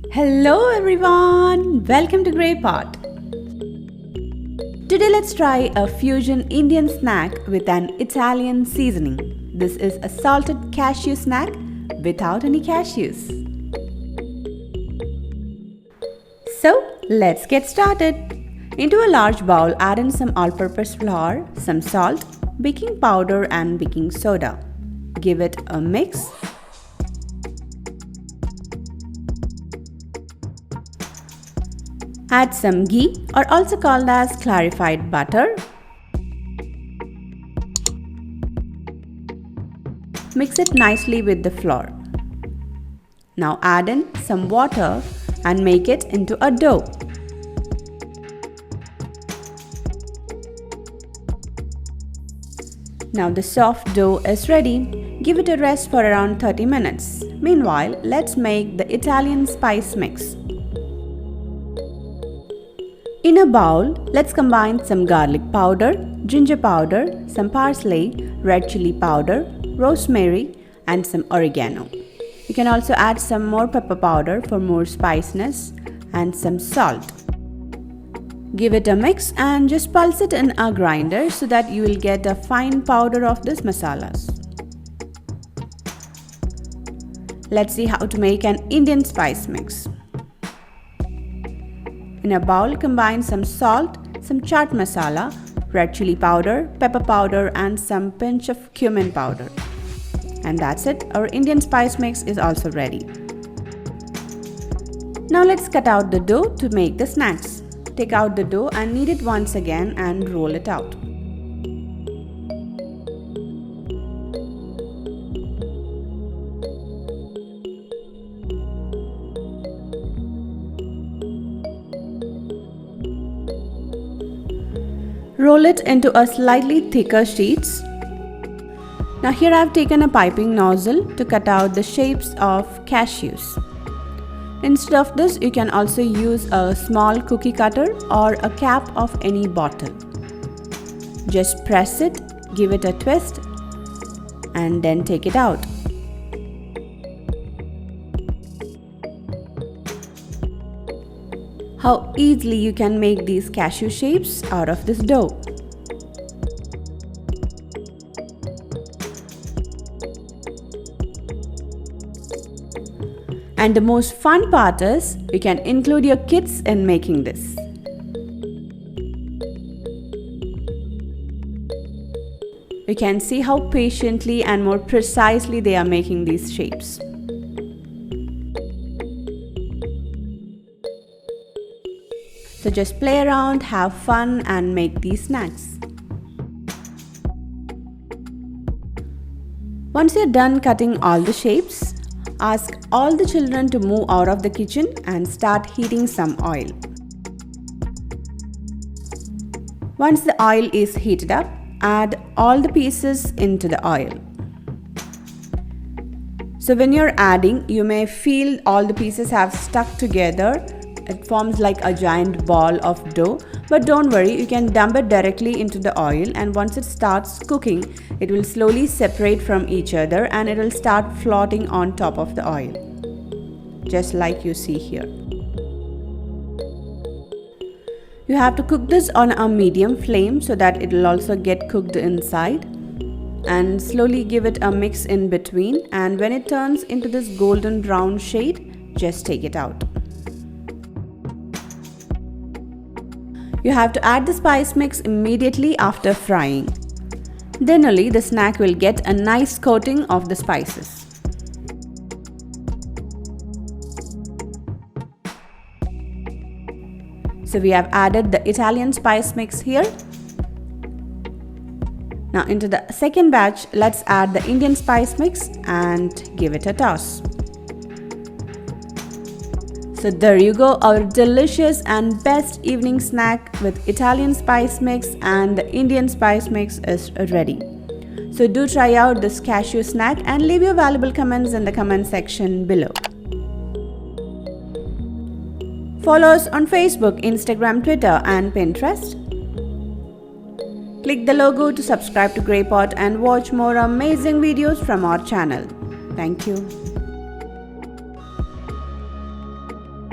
Hello everyone, welcome to GreyPot. Today let's try a fusion Indian snack with an Italian seasoning. This is a salted cashew snack without any cashews. So let's get started. Into a large bowl, add in some all-purpose flour, some salt, baking powder and baking soda. Give it a mix. Add some ghee, or also called as clarified butter. Mix it nicely with the flour. Now add in some water and make it into a dough. Now the soft dough is ready. Give it a rest for around 30 minutes. Meanwhile, let's make the Italian spice mix. In a bowl, let's combine some garlic powder, ginger powder, some parsley, red chili powder, rosemary and some oregano. You can also add some more pepper powder for more spiciness and some salt. Give it a mix and just pulse it in a grinder so that you will get a fine powder of these masalas. Let's see how to make an Indian spice mix. In a bowl, combine some salt, some chaat masala, red chili powder, pepper powder and some pinch of cumin powder. And that's it, our Indian spice mix is also ready. Now let's cut out the dough to make the snacks. Take out the dough and knead it once again and roll it out. Roll it into a slightly thicker sheets. Now here I have taken a piping nozzle to cut out the shapes of cashews. Instead of this, you can also use a small cookie cutter or a cap of any bottle. Just press it, give it a twist and then take it out. How easily you can make these cashew shapes out of this dough. And the most fun part is, you can include your kids in making this. You can see how patiently and more precisely they are making these shapes. So just play around, have fun and make these snacks. Once you're done cutting all the shapes, ask all the children to move out of the kitchen and start heating some oil. Once the oil is heated up, add all the pieces into the oil. So when you're adding, you may feel all the pieces have stuck together. It forms like a giant ball of dough, but don't worry, you can dump it directly into the oil and once it starts cooking, it will slowly separate from each other and it will start floating on top of the oil, just like you see here. You have to cook this on a medium flame so that it will also get cooked inside, and slowly give it a mix in between, and when it turns into this golden brown shade, just take it out. You have to add the spice mix immediately after frying. Then only the snack will get a nice coating of the spices. So we have added the Italian spice mix here. Now into the second batch, let's add the Indian spice mix and give it a toss. So there you go, our delicious and best evening snack with Italian spice mix and the Indian spice mix is ready. So do try out this cashew snack and leave your valuable comments in the comment section below. Follow us on Facebook, Instagram, Twitter and Pinterest. Click the logo to subscribe to GreyPot and watch more amazing videos from our channel. Thank you.